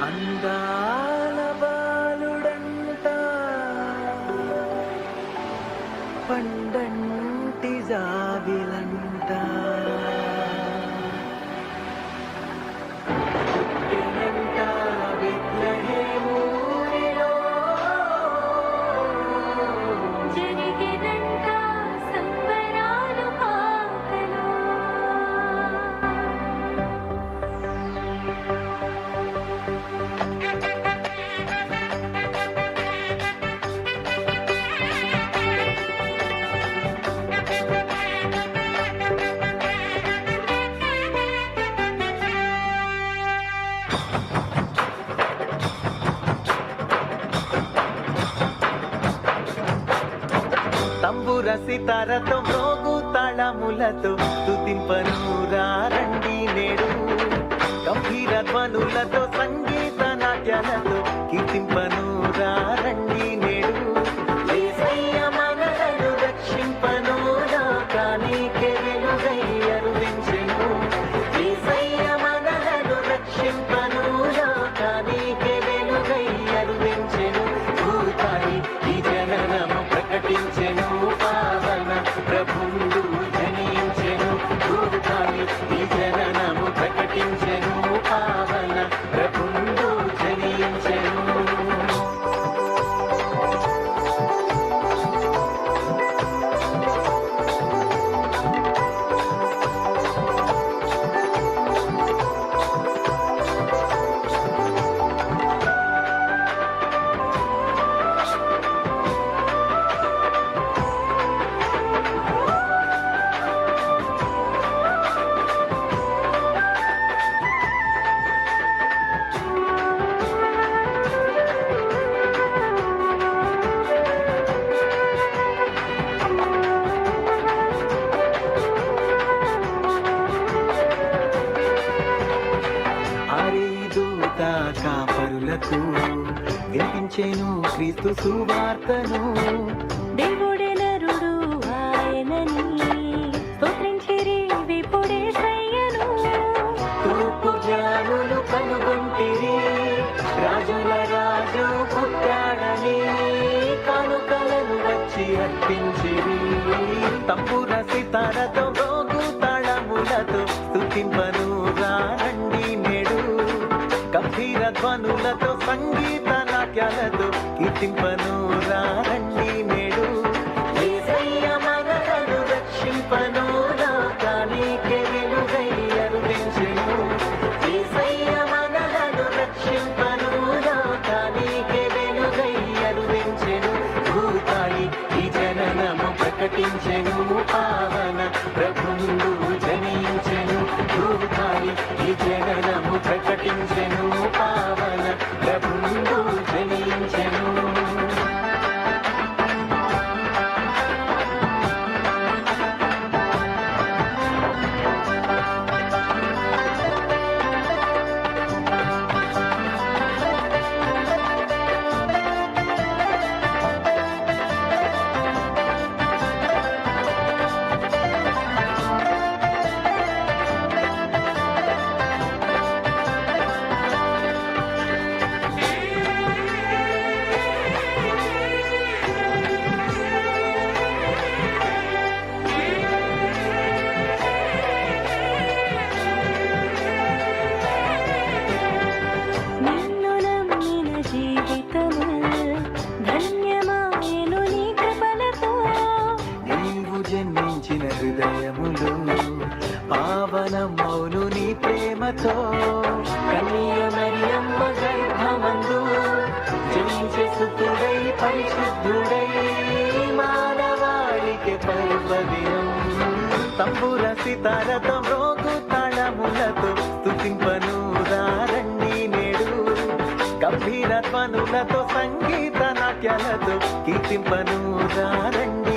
అందాల బాలుడంట పండంటి జాబిలంట పుట్టినంట బెత్లెహేములో జరిగినంట సంబరాలు పాకలో తంబుర సితారతో మ్రోగు తాళములతో స్తుతింపను రండి నేడు గంభీర ధ్వనులతో సంగీత నాట్యాలతో కీర్తింపను రండి నేడు యేసయ్య మనలను రక్షింపను లోకానికే వెలుగై అరుదించెను యేసయ్య మనలను రక్షింపను లోకానికే వెలుగై అరుదించెను భూతాయి ఈ జననము ప్రకటించెను పావన ప్రభుండు జనించెను భూతాయి ఈ జననము ప్రకటించెను పావన ప్రభుండు జనించెను. ఆరేదూత కాపరులకు వినిపించెను క్రీస్తు సువార్తను దేవుడే నరుడు ఆయనని స్తోత్రించిరి విపుడేసయ్యను తూర్పు జ్ఞానులు కనుగొంటిరి రాజుల రాజు పుట్టాడని కానుకలను వచ్చి అర్పించిరి తంబుర సితారతో మ్రోగు తాళములతో స్తుతింపను రండి నేడు గంభీర ధ్వనులతో సంగీత నాట్యాలతో కీర్తింపను రండి నేడు యేసయ్య మనలను రక్షింపను లోకానికే వెలుగై అరుదించెను యేసయ్య మనలను రక్షింపను లోకానికే వెలుగై అరుదించెను భూతాయి ఈ జననము ప్రకటించెను పావన ప్రభుండు జనించెను భూతాయి ఈ జననము ప్రకటించెను పావన ప్రభుండు జనించెను. నిన్ను నమ్మిన జీవితము ధన్యమాయెను నీ కృపలతో నీవు జన్మించిన హృదయములు పావనమౌను నీ ప్రేమతో కన్య మరియమ్మ గర్భమందు జనించే సుతుడై పరిశుద్ధుడై మానవాళికి పర్వదినం తంబుర సితారతో మ్రోగు తాళములతో స్తుతింపను రండి నేడు గంభీర ధ్వనులతో సంగీత నాట్యాలతో కీర్తింపను రండి